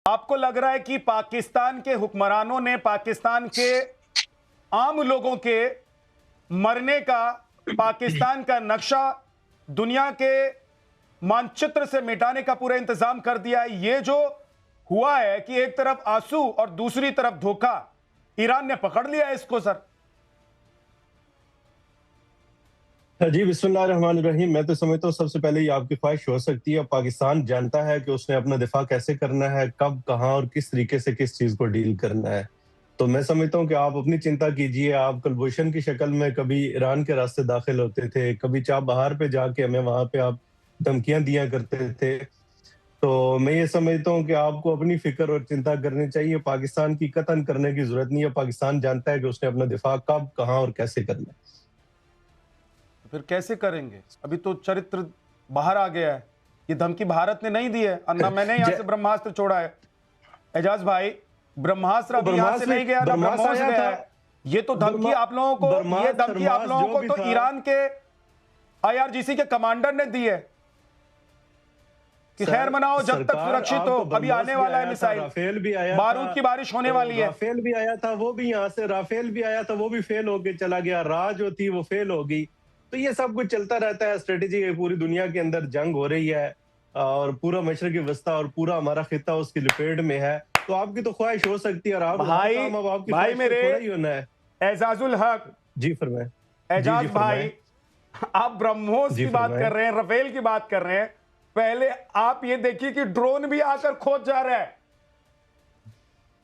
आपको लग रहा है कि पाकिस्तान के हुक्मरानों ने पाकिस्तान के आम लोगों के मरने का, पाकिस्तान का नक्शा दुनिया के मानचित्र से मिटाने का पूरा इंतजाम कर दिया है? ये जो हुआ है कि एक तरफ आंसू और दूसरी तरफ धोखा, ईरान ने पकड़ लिया है इसको सर। जी बिस्मिल्लाहिर्रहमानिर्रहीम। मैं तो समझता हूँ सबसे पहले ये आपकी ख्वाहिश हो सकती है। पाकिस्तान जानता है कि उसने अपना दिफा कैसे करना है, कब, कहाँ और किस तरीके से किस चीज को डील करना है। तो मैं समझता हूँ कि आप अपनी चिंता कीजिए। आप कुलभूषण की शक्ल में कभी ईरान के रास्ते दाखिल होते थे, कभी चाबहार पे जाके हमें वहां पे आप धमकियां दिया करते थे। तो मैं ये समझता हूँ कि आपको अपनी फिक्र और चिंता करनी चाहिए। पाकिस्तान की कतन करने की जरूरत नहीं है। पाकिस्तान जानता है कि उसने अपना दिफा कब, कहाँ और कैसे करना है। फिर कैसे करेंगे? अभी तो चरित्र बाहर आ गया है। ये धमकी भारत ने नहीं दी है, अन्ना मैंने यहां से ब्रह्मास्त्र छोड़ा है। एजाज भाई, ब्रह्मास्त्र अभी यहां से नहीं गया, ना ब्रह्मोस गया है। ये तो धमकी आप लोगों को, ये धमकी आप लोगों को तो ईरान के IRGC के कमांडर ने दी है कि खैर मनाओ जब तक सुरक्षित हो। अभी आने वाला है मिसाइल, राफेल भी आया, बारूद की बारिश होने वाली है। राफेल भी आया था, वो भी यहाँ से राफेल भी आया था, वो भी फेल होके चला गया। राह जो थी वो फेल हो गई। तो ये सब कुछ चलता रहता है। स्ट्रेटेजी पूरी दुनिया के अंदर जंग हो रही है और पूरा मशरक़ी वस्ता और पूरा हमारा खिता उसकी लपेट में है। तो आपकी तो ख्वाहिश हो सकती है और आप भाई मेरे थोड़ा ही होना है। एजाजुल हक जी फरमाएं। एजाज भाई, आप ब्रह्मोस की बात कर रहे हैं, राफेल की बात कर रहे हैं। पहले आप ये देखिए कि ड्रोन भी आकर खोज जा रहा है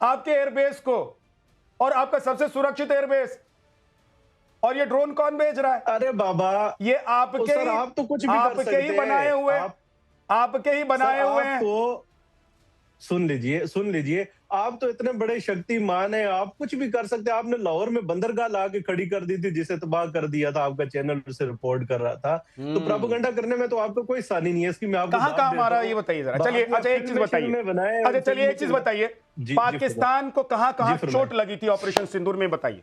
आपके एयरबेस को, और आपका सबसे सुरक्षित एयरबेस, और ये ड्रोन कौन भेज रहा है? अरे बाबा, ये आपके सर, आप तो कुछ भी कर सकते ही बनाए हुए, आपके ही बनाए हुए हैं। तो सुन लीजिए, आप तो इतने बड़े शक्तिमान हैं, आप कुछ भी कर सकते हैं। आपने लाहौर में बंदरगाह ला के खड़ी कर दी थी, जिसे तबाह कर दिया था। आपका चैनल से रिपोर्ट कर रहा था। तो प्रोपेगेंडा करने में तो आपको कोई सानी नहीं है। इसकी मैं आपको कहां मारा ये बताइए जरा। चलिए अच्छा एक चीज बताइए, अच्छा चलिए एक चीज बताइए, पाकिस्तान को कहां चोट लगी थी ऑपरेशन सिंदूर में, बताइए।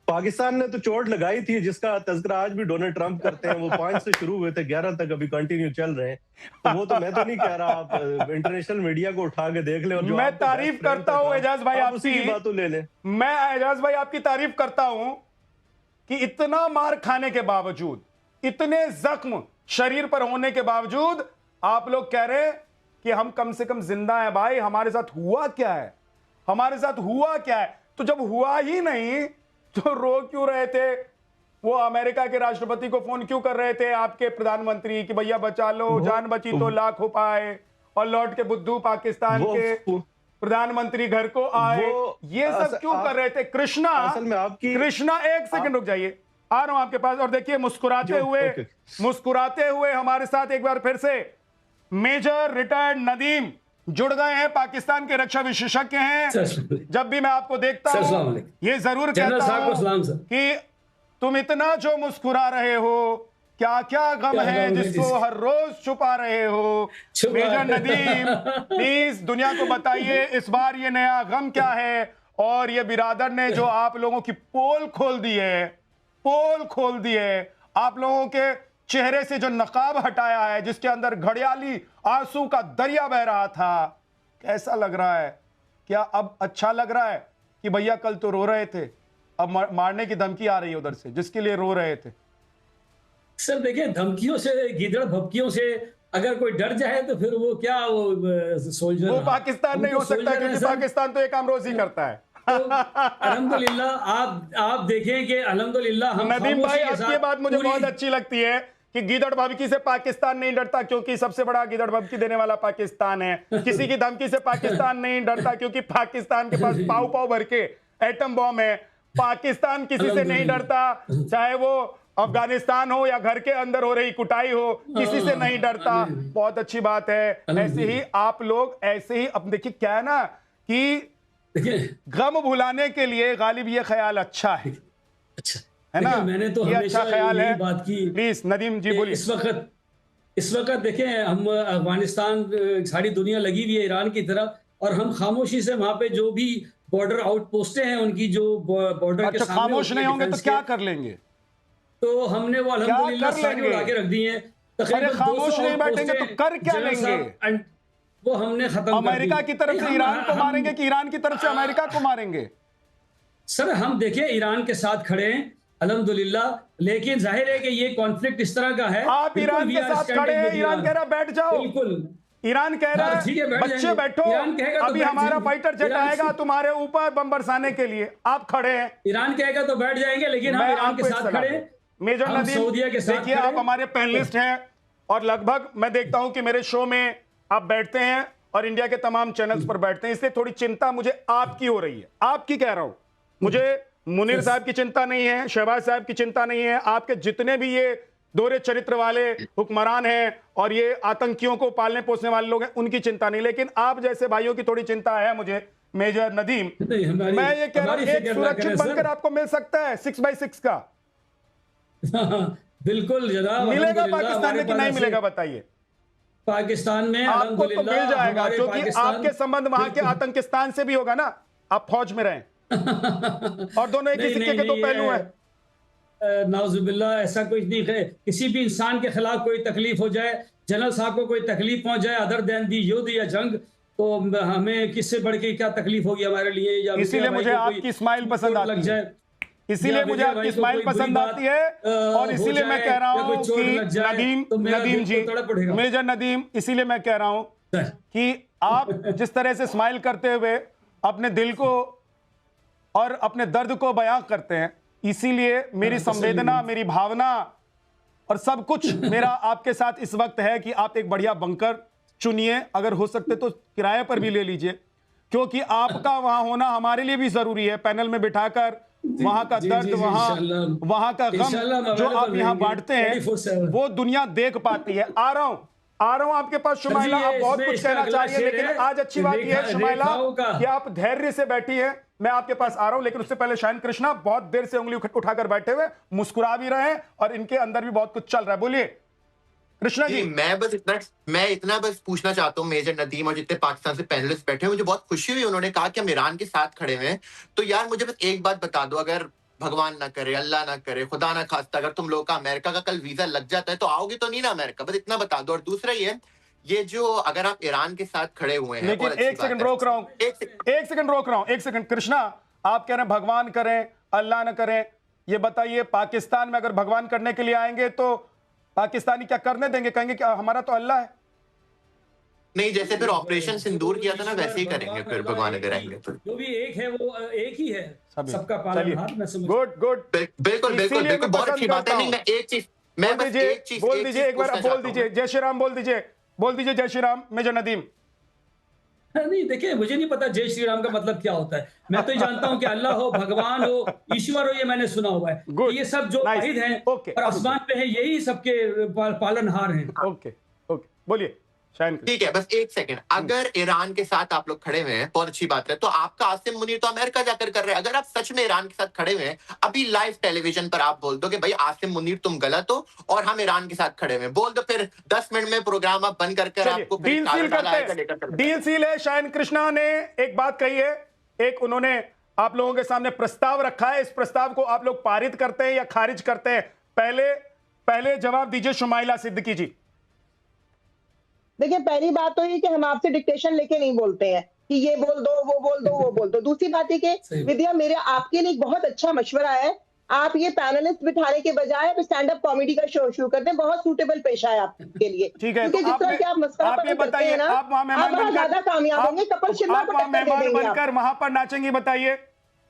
पाकिस्तान ने तो चोट लगाई थी, जिसका तज़किरा आज भी डोनाल्ड ट्रंप करते हैं। वो 5 से शुरू हुए थे, 11 तक अभी कंटिन्यू चल रहे हैं। तो वो तो मैं तो नहीं कह रहा, आप इंटरनेशनल मीडिया को उठा के देख ले। और मैं तारीफ करता हूं एजाज भाई आपकी, बातों ले ले। मैं एजाज भाई आपकी तारीफ करता हूं कि इतना मार खाने के बावजूद, इतने जख्म शरीर पर होने के बावजूद आप लोग कह रहे हैं कि हम कम से कम जिंदा हैं। भाई हमारे साथ हुआ क्या है, हमारे साथ हुआ क्या है? तो जब हुआ ही नहीं तो रो क्यों रहे थे? वो अमेरिका के राष्ट्रपति को फोन क्यों कर रहे थे आपके प्रधानमंत्री कि भैया बचा लो, जान बची तो लाख हो पाए, और लौट के बुद्धू पाकिस्तान के प्रधानमंत्री घर को आए? ये सब क्यों कर रहे थे? कृष्णा, असल में आपकी, कृष्णा एक सेकंड रुक जाइए, आ रहा हूं आपके पास। और देखिए मुस्कुराते हुए हमारे साथ एक बार फिर से मेजर रिटायर्ड नदीम जुड़ गए हैं, पाकिस्तान के रक्षा विशेषज्ञ हैं। जब भी मैं आपको देखता हूं ये जरूर कहता हूं कि तुम इतना जो मुस्कुरा रहे हो, क्या क्या गम है जिसको हर रोज छुपा रहे हो। मेजर नदीम प्लीज दुनिया को बताइए इस बार ये नया गम क्या है। और ये बिरादर ने जो आप लोगों की पोल खोल दी है, आप लोगों के चेहरे से जो नकाब हटाया है, जिसके अंदर घड़ियाली आंसू का दरिया बह रहा था, कैसा लग रहा है? क्या अब अच्छा लग रहा है कि भैया कल तो रो रहे थे, अब मारने की धमकी आ रही है उधर से, जिसके लिए रो रहे थे? सर देखिए, धमकियों से, गीदड़ भभकियों से अगर कोई डर जाए तो फिर वो क्या, वो सोल्जर, वो पाकिस्तान नहीं हो सकता, क्योंकि पाकिस्तान तो एक काम रोज ही करता है। तो अल्हम्दुलिल्लाह आप देखें कि अल्हम्दुलिल्लाह हम नदीम भाई आपकी ये बात मुझे बहुत अच्छी लगती है कि गीदड़ भभकी से पाकिस्तान नहीं डरता, क्योंकि सबसे बड़ा गीदड़ भभकी देने वाला पाकिस्तान है। किसी की धमकी से पाकिस्तान नहीं डरता, क्योंकि पाकिस्तान के पास पाव पाव भर के एटम बॉम्ब है। पाकिस्तान किसी से नहीं डरता, चाहे वो अफगानिस्तान हो या घर के अंदर हो रही कुटाई हो, किसी से नहीं डरता। बहुत अच्छी बात है। ऐसे ही आप लोग, ऐसे ही अब देखिए क्या है ना कि गम भुलाने के लिए गालिब ये ख्याल अच्छा है, अच्छा है ना? मैंने तो ये हमेशा अच्छा ख्याल है। बात की। प्लीज नदीम जी बोलिए। इस वक्त देखें, हम अफगानिस्तान, सारी दुनिया लगी हुई है ईरान की तरफ, और हम खामोशी से वहां पे जो भी बॉर्डर आउटपोस्टें हैं उनकी, जो बॉर्डर के सामने, खामोश नहीं होंगे तो क्या कर लेंगे? तो हमने वो अल्हम्दुलिल्लाह सारे उड़ा के रख दी हैं। अरे खामोश नहीं बैठेंगे तो कर क्या लेंगे? वो हमने खत्म कर दी। अमेरिका की तरफ से नहीं, ईरान को मारेंगे कि ईरान की तरफ से अमेरिका को मारेंगे? सर हम देखिए ईरान के साथ खड़े हैं अल्हम्दुलिल्लाह, लेकिन जाहिर है कि ये कॉन्फ्लिक्ट इस तरह का है। आप बिल्कुल ईरान we के are साथ standing खड़े हैं, with ईरान कह रहा है बैठ जाओ। बिल्कुल। ईरान कह रहा हाँ, ठीक है, है बैठ बच्चे जाएंगे। बैठो, ईरान कहेगा तो अभी बैठ हमारा जाएंगे। फाइटर जेट ईरान आएगा तुम्हारे ऊपर बम बरसाने के लिए। आप खड़े हैं। ईरान कहेगा तो बैठ जाएंगे, लेकिन हम मैं ईरान के आपको एक साथ सलाह खड़े दूं। हैं। मेजर हम नदीम, सऊदीया के साथ देखिए खड़े आप हैं। हमारे पैनलिस्ट हैं और लगभग मैं देखता हूं कि मेरे शो में आप बैठते हैं और इंडिया के तमाम चैनल्स पर बैठते हैं, इसलिए थोड़ी चिंता मुझे आपकी हो रही है। आपकी कह रहा हूं, मुझे मुनीर साहब की चिंता नहीं है, शहबाज साहब की चिंता नहीं है, आपके जितने भी ये दोहरे चरित्र वाले हुक्मरान हैं और ये आतंकियों को पालने पोसने वाले लोग हैं, उनकी चिंता नहीं, लेकिन आप जैसे भाइयों की थोड़ी चिंता है मुझे। मेजर नदीम, मैं ये कह रहा हूं एक सुरक्षित बंकर आपको मिल सकता है 6x6 का। बिल्कुल जनाब, मिलेगा अल्हम्दुलिल्लाह, पाकिस्तान में कि हमारे नहीं पास मिलेगा बताइए? पाकिस्तान में आपको तो अल्हम्दुलिल्लाह मिल जाएगा हमारे क्योंकि पाकिस्तान आपके संबंध वहां के आतंकिस्तान से भी होगा ना, आप फौज में रहें। और दोनों एक ही सिक्के के दो पहलू हैं। नाउजुबिल्लाह, ऐसा कुछ नहीं है। किसी भी इंसान के खिलाफ कोई तकलीफ हो जाए, जनरल साहब को कोई तकलीफ पहुंच जाए, अदर देन दी युद्ध या जंग, तो हमें किससे बढ़ के क्या तकलीफ होगी हमारे लिए? या इसीलिए मुझे आपकी स्माइल पसंद लग आती है, जाए, इसीलिए मुझे आपकी स्माइल पसंद आती है। और इसीलिए मैं कह रहा हूं कि नदीम जी, मेजर नदीम, इसीलिए मैं कह रहा हूं कि आप जिस तरह से स्माइल करते हुए अपने दिल को और अपने दर्द को बयां करते हैं, इसीलिए मेरी संवेदना, मेरी भावना और सब कुछ मेरा आपके साथ इस वक्त है कि आप एक बढ़िया बंकर चुनिए, अगर हो सकते तो किराए पर भी ले लीजिए, क्योंकि आपका वहां होना हमारे लिए भी जरूरी है। पैनल में बिठाकर वहां का दर्द, वहां का गम जो आप यहाँ बांटते हैं, वो दुनिया देख पाती है। आ रहा हूं आपके पास शुमाइला, आप बहुत कुछ कहना चाहिए, लेकिन आज अच्छी बात यह है शुमाइला कि आप धैर्य से बैठी है। मैं आपके पास आ रहा हूं, लेकिन उससे पहले शायन कृष्णा बहुत देर से उंगली उठाकर बैठे हुए, मुस्कुरा भी रहे हैं और इनके अंदर भी बहुत कुछ चल रहा है। बोलिए कृष्णा जी। मैं इतना बस पूछना चाहता हूँ मेजर नदीम और जितने पाकिस्तान से पैनलिस्ट बैठे हैं, मुझे बहुत खुशी हुई उन्होंने कहा कि हम ईरान के साथ खड़े हुए हैं। तो यार मुझे बस एक बात बता दो, अगर भगवान ना करे, अल्लाह ना करे, खुदा ना खास्ता, अगर तुम लोगों का अमेरिका का कल वीजा लग जाता है तो आओगे तो नहीं ना अमेरिका? बस इतना बता दो। और दूसरा ये जो अगर आप ईरान के साथ खड़े हुए हैं, लेकिन एक सेकंड रोक रहा हूं, एक सेकंड कृष्णा, आप कह रहे हैं भगवान करें अल्लाह ना करें, ये बताइए पाकिस्तान में अगर भगवान करने के लिए आएंगे तो पाकिस्तानी क्या करने देंगे? कहेंगे कि हमारा तो अल्लाह है। नहीं, जैसे फिर ऑपरेशन सिंदूर किया था ना, वैसे ही करेंगे फिर भगवान अगर आएंगे तो। जो भी एक है वो एक ही है, सबका पालनहार। मैं समझ गुड, बिल्कुल बहुत अच्छी बात है। नहीं, मैं एक चीज बोल दीजिए एक बार, बोल दीजिए जय श्री राम, बोल दीजिए जय श्री राम मेजर नदीम। नहीं देखिए, मुझे नहीं पता जय श्री राम का मतलब क्या होता है। मैं तो जानता हूं कि अल्लाह हो, भगवान हो, ईश्वर हो, ये मैंने सुना हुआ है। ये सब जो वाहिद हैं और आसमान पे हैं, यही सबके पालनहार हैं। ओके बोलिए शायन। ठीक है, बस एक सेकंड। अगर ईरान के साथ आप लोग खड़े हुए हैं, बहुत अच्छी बात है, तो आपका आसिम मुनीर तो अमेरिका जाकर कर रहे हैं। अगर आप सच में ईरान के साथ खड़े हुए हैं, अभी लाइव टेलीविजन पर आप बोल दो कि भाई आसिम मुनीर तुम गलत हो और हम ईरान के साथ खड़े हुए हैं, बोल दो, फिर 10 मिनट में प्रोग्राम आप बंद करके आपको डील सील है। शायन कृष्णा ने एक बात कही है, एक उन्होंने आप लोगों के सामने प्रस्ताव रखा है, इस प्रस्ताव को आप लोग पारित करते हैं या खारिज करते हैं? पहले जवाब दीजिए शुमाइला सिद्दीकी जी। देखिए, पहली बात तो ये कि हम आपसे डिक्टेशन लेके नहीं बोलते हैं कि ये बोल दो, वो बोल दो, वो बोल दो। दूसरी बात है कि विद्या, मेरे आपके लिए एक बहुत अच्छा मशवरा है, आप ये पैनलिस्ट बिठाने के बजाय आप स्टैंड अप कॉमेडी का शो शुरू करते हैं, बहुत सूटेबल पेशा है आपके लिए। ठीक है, क्योंकि जिस तरह से आप मस्करा करते हैं ना, आप बहुत ज्यादा कामयाब होंगे। कपिल शर्मा को टक्कर बनकर वहां पर नाचेंगी, बताइए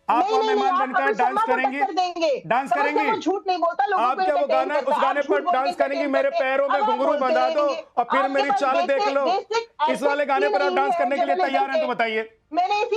आप मेहमान बनकर डांस करेंगी, झूठ नहीं बोलता। आप क्या वो गाना, उस गाने पर डांस करेंगी, मेरे पैरों में घुंघरू बंधा दो और फिर मेरी चाल देख लो, इस वाले गाने पर आप डांस करने के लिए तैयार हैं? तो बताइए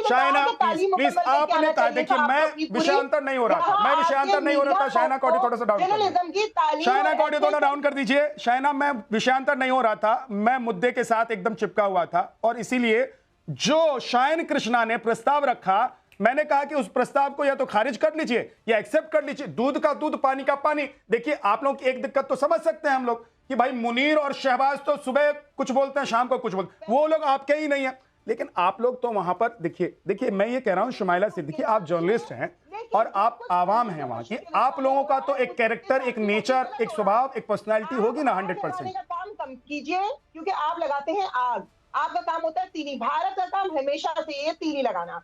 शायना प्लीज, आपने कहा, देखिए मैं विषयांतर नहीं हो रहा था, शायना कौड़ी थोड़ा सा डाउन कर, शायना कौड़ी थोड़ा डाउन कर दीजिए। शायना, मैं विषयांतर नहीं हो रहा था, मैं मुद्दे के साथ एकदम चिपका हुआ था, और इसीलिए जो शायन कृष्णा ने प्रस्ताव रखा, मैंने कहा कि उस प्रस्ताव को या तो खारिज कर लीजिए या एक्सेप्ट कर लीजिए। दूध का दूध, पानी का पानी। देखिए, आप लोग की एक दिक्कत तो समझ सकते हैं हम लोग कि भाई मुनीर और शहबाज तो सुबह कुछ बोलते हैं, शाम को कुछ बोलते हैं, वो लोग आपके ही नहीं है, लेकिन आप लोग तो वहां पर देखिए मैं ये कह रहा हूं शुमाइला सिद्दीकी, आप जर्नलिस्ट हैं और आप आवाम हैं वहां की, आप लोगों का तो एक कैरेक्टर, एक नेचर, एक स्वभाव, एक पर्सनैलिटी होगी ना 100%। काम कम कीजिए, क्योंकि आप लगाते हैं आग। आपका काम होता है तीली। भारत का काम हमेशा से ये तीली लगाना।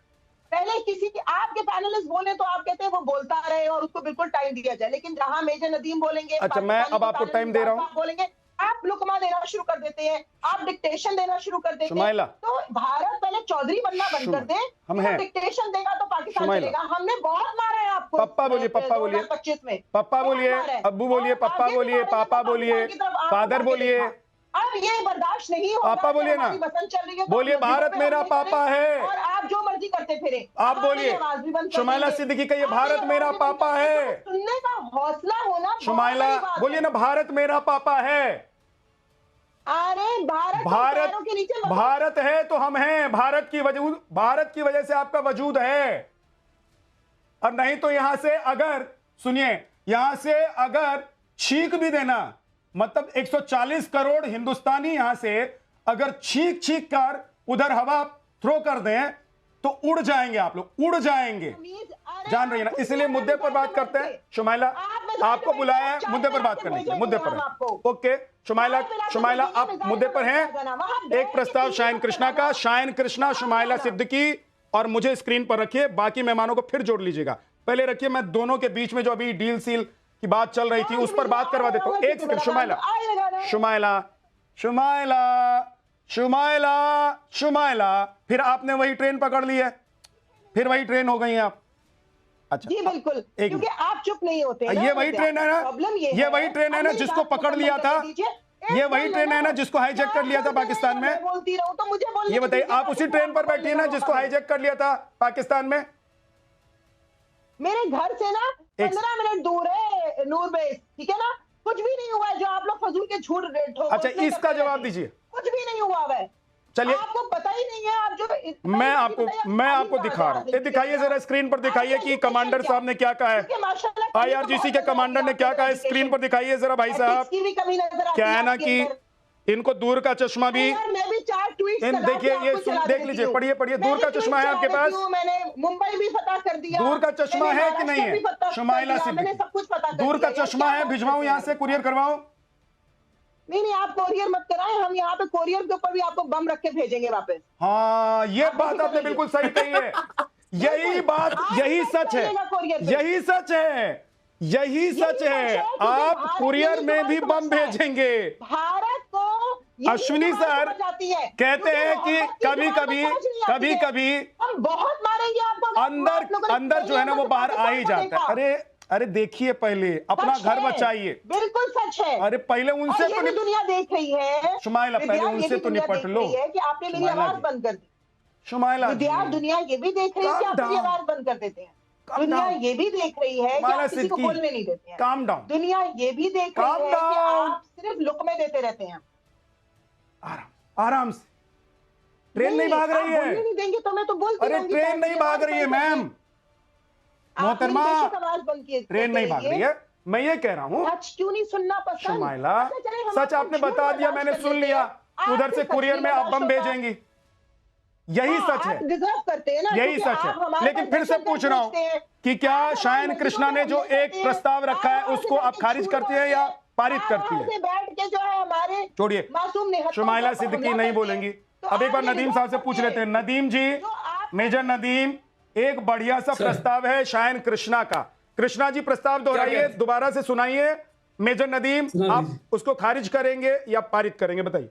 पहले किसी के आपके पैनलिस्ट बोले तो आप कहते हैं वो बोलता रहे और उसको बिल्कुल टाइम दिया जाए, लेकिन जहां मेजर नदीम बोलेंगे, अच्छा मैं अब आपको टाइम दे रहा हूँ, बोलेंगे आप लुकमा देना शुरू कर देते हैं, आप डिक्टेशन देना शुरू कर देते हैं। तो भारत पहले चौधरी बनना बंद कर दे, हम हैं डिक्टेशन देगा तो पाकिस्तान चलेगा। हमने बहुत मारा है आपको। पप्पा बोलिए, पप्पा बोलिए, 2025 में पप्पा बोलिए, अब्बू बोलिए, पप्पा बोलिए, पापा बोलिए, फादर बोलिए। अब ये बर्दाश्त नहीं होगा। पापा बोलिए ना, पसंद चल रही है बोलिए भारत मेरा पापा है, और आप जो मर्जी करते फिरे। आप बोलिए शुमाइला सिद्दीकी का ये भारत मेरा पापा है। सुनने का हौसला होना, शुमाइला बोलिए ना भारत मेरा पापा है। अरे भारत है तो हम हैं, भारत की वजह से आपका वजूद है। और नहीं तो यहां से अगर सुनिए, यहां से अगर छींक भी देना, मतलब 140 करोड़ हिंदुस्तानी यहां से अगर छींक कर उधर हवा थ्रो कर दें तो उड़ जाएंगे, आप लोग उड़ जाएंगे, जान रही है ना। इसलिए मुद्दे पर बात करते हैं। शुमाइला आपको बुलाया है मुद्दे पर बात करने के लिए, मुद्दे पर है। ओके शुमाइला आप मुद्दे पर हैं। एक प्रस्ताव शायन कृष्णा का, शायन कृष्णा, शुमाइला सिद्दीकी और मुझे स्क्रीन पर रखिए, बाकी मेहमानों को फिर जोड़ लीजिएगा। पहले रखिए, मैं दोनों के बीच में जो अभी डील सील की बात चल रही थी उस पर बात करवा देता हूं। एक सेकंड शुमाइला, फिर आपने वही ट्रेन पकड़ ली है, फिर वही ट्रेन हो गई हैं आप। अच्छा जी बिल्कुल, क्योंकि आप चुप नहीं होते हैं। ये वही ट्रेन है ना, ये वही ट्रेन है ना जिसको पकड़ लिया था, ये वही ट्रेन है ना जिसको हाईजैक कर लिया था पाकिस्तान में। बोलती रहूं तो मुझे बोलने, ये बताइए, आप उसी ट्रेन पर बैठी है ना जिसको हाईजैक कर लिया था पाकिस्तान में। मेरे घर से ना 15 मिनट दूर है नूर बेस, ठीक है ना। कुछ भी नहीं हुआ है जो आप लोग फजूल के झूठ ठोक। अच्छा इसका जवाब दीजिए। कुछ भी नहीं हुआ है, चलिए आपको पता ही नहीं है। आप जो मैं आपको दिखा रहा हूं, दिखाइए जरा स्क्रीन पर, दिखाइए कि कमांडर साहब ने क्या कहा है, आईआरजीसी के कमांडर ने क्या कहा है, स्क्रीन पर दिखाइए जरा भाई साहब। क्या है ना कि इनको दूर का चश्मा भी, देखिए ये देख लीजिए, पढ़िए दूर का चश्मा है आपके पास। मैंने मुंबई भी पता कर दिया। दूर का चश्मा है कि नहीं है शुमाइला सिद्दीकी? दूर का चश्मा है, भिजवाऊं यहां से, कुरियर करवाऊं? नहीं आप कोरियर मत कराएं, हम यहाँ पे कोरियर के ऊपर भी आपको बम रख के भेजेंगे वापस। हाँ ये बात आपने बिल्कुल सही कही है। यही बात, यही सच है, यही सच है, यही सच है। आप कुरियर में भी बम भेजेंगे। भारत को अश्विनी सर कहते हैं कि कभी कभी हम बहुत मारेंगे आपको, अंदर जो है ना वो बाहर आ ही जाता है। अरे देखिए, पहले अपना घर बचाइए। बिल्कुल सच है। अरे पहले उनसे तो दुनिया देख रही है शुमाइला, पहले उनसे तो निपट लो कि आपने मेरी आवाज बंद कर दी। शुमाइला दुनिया ये भी देख रही है कि आप मेरी आवाज बंद कर देते हैं। दुनिया ये भी देख रही है कि आप किसी को बोलने नहीं देते हैं। Calm down. दुनिया ये भी देख रही है कि आप सिर्फ लुकमे देते रहते हैं। आराम से, ट्रेन नहीं भाग रही है। नहीं देंगे तो मैं तो बोलती अरे ट्रेन नहीं भाग रही है मैम, मोहतरमा, ट्रेन नहीं भाग रही है। मैं ये कह रहा हूँ क्यों नहीं सुनना पसंद? शुमाइला सच आपने बता दिया, मैंने सुन लिया। उधर से कुरियर में आप बम भेजेंगी, यही सच है, डिजर्व करते हैं ना, यही सच है। लेकिन फिर से पूछ रहा हूँ कि क्या शायन कृष्णा ने जो एक प्रस्ताव रखा है उसको आप खारिज करती है या पारित करती है? बैठ के जो है हमारे छोड़िए, शुमाइला सिद्दीकी नहीं बोलेंगी। अब एक बार नदीम साहब से पूछ लेते हैं। नदीम जी, मेजर नदीम, एक बढ़िया सा प्रस्ताव है शायन कृष्णा का। कृष्णा जी प्रस्ताव दोहराइए, दोबारा से सुनाइए। मेजर नदीम, आप उसको खारिज करेंगे या पारित करेंगे, बताइए।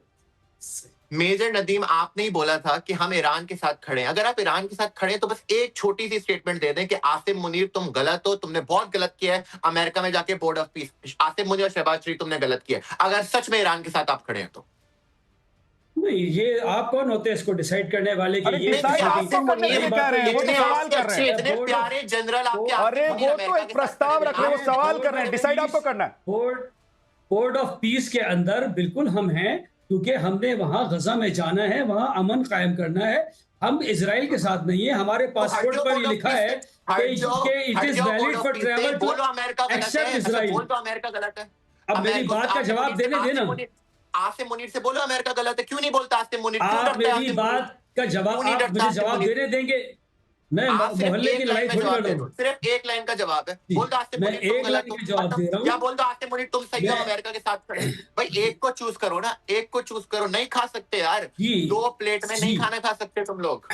मेजर नदीम, आपने ही बोला था कि हम ईरान के साथ खड़े हैं। अगर आप ईरान के साथ खड़े हैं तो बस एक छोटी सी स्टेटमेंट दे दें कि आसिम मुनीर तुम गलत हो, तुमने बहुत गलत किया है अमेरिका में जाके board of peace. Asim Munir और शहबाज शरीफ तुमने गलत किया है, अगर सच में ईरान के साथ आप खड़े हैं तो। नहीं, ये आप कौन होते हैं इसको डिसाइड करने वाले कि ये आसिम मुनीर कह रहे हैं, वो तो सवाल कर रहे हैं। इतने प्यारे जनरल आपके, अरे वो तो एक प्रस्ताव रख रहे हैं, वो सवाल कर रहे हैं, डिसाइड आपको करना है। बोर्ड ऑफ पीस के अंदर बिल्कुल हम हैं, क्योंकि हमने वहां गजा में जाना है, वहां अमन कायम करना है। हम इजराइल के साथ नहीं है। हमारे पासपोर्ट पर ये लिखा है कि it is valid for travel to except Israel. बोल तो अमेरिका गलत है। अब मेरी बात का जवाब देने देना। आसिम मुनीर से बोलो अमेरिका गलत है, क्यों नहीं बोलता आसिम मुनीर? आप मेरी बात का जवाब, आप मुझे जवाब देने देंगे? मैं मोहल्ले की लड़ाई थोड़ी लड़ूंगा। सिर्फ एक लाइन का जवाब है। बोल दो आसिम मैं मुनीर तुम एक गलत लाइन का जवाब दे रहा हो, हूँ। या बोल दो आसिम मुनीर तुम सही हो, अमेरिका के साथ खड़े। भाई एक को चूज करो ना, एक को चूज करो। नहीं खा सकते यार, 2 प्लेट में नहीं खाना खा सकते तुम लोग।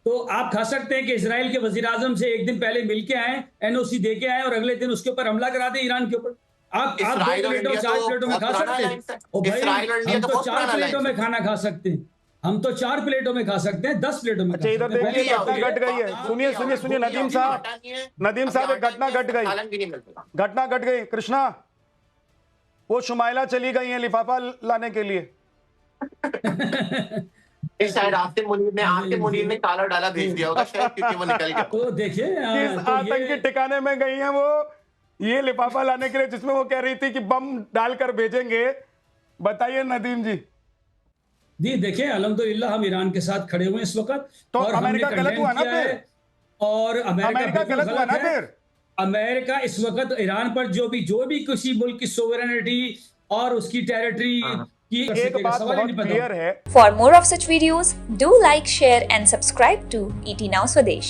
तो आप खा सकते हैं कि इजराइल के वजीर आजम से एक दिन पहले मिलके आए, एनओसी दे के आए और अगले दिन उसके ऊपर हमला करा दे ईरान के ऊपर। आप 2 प्लेटों 4 प्लेटों में खा सकते हैं। ओ भाई, हम तो 4 प्लेटों में खाना खा सकते हैं। हम तो 4 प्लेटों में खा सकते हैं, 10 प्लेटों में। अच्छा, इधर देखिए घटना घट गई है। सुनिए सुनिए सुनिए नदीम साहब एक घटना घट गई, घटना घट गई। कृष्णा, वो शुमाइला चली गई है लिफाफा लाने के लिए। शायद आसिम मुनीर ने काला डाला भेज दिया होगा शायद, क्योंकि वो निकल गया। तो देखिए किस आतंकी ठिकाने में गई हैं वो ये लिफाफा लाने के लिए, जिसमें वो कह रही थी कि बम डालकर भेजेंगे। बताइए नदीम जी। जी देखिए, अल्हम्दुलिल्लाह हम ईरान के साथ खड़े हुए इस वक्त। तो और अमेरिका गलत हुआ ना फिर? और अमेरिका गलत हुआ ना फिर? अमेरिका इस वक्त ईरान पर जो भी किसी मुल्क की सोवरेनिटी और उसकी टेरिटरी की एक बात बहुत क्लियर है। For more of such videos, do like, share and subscribe to ET Now Swadesh.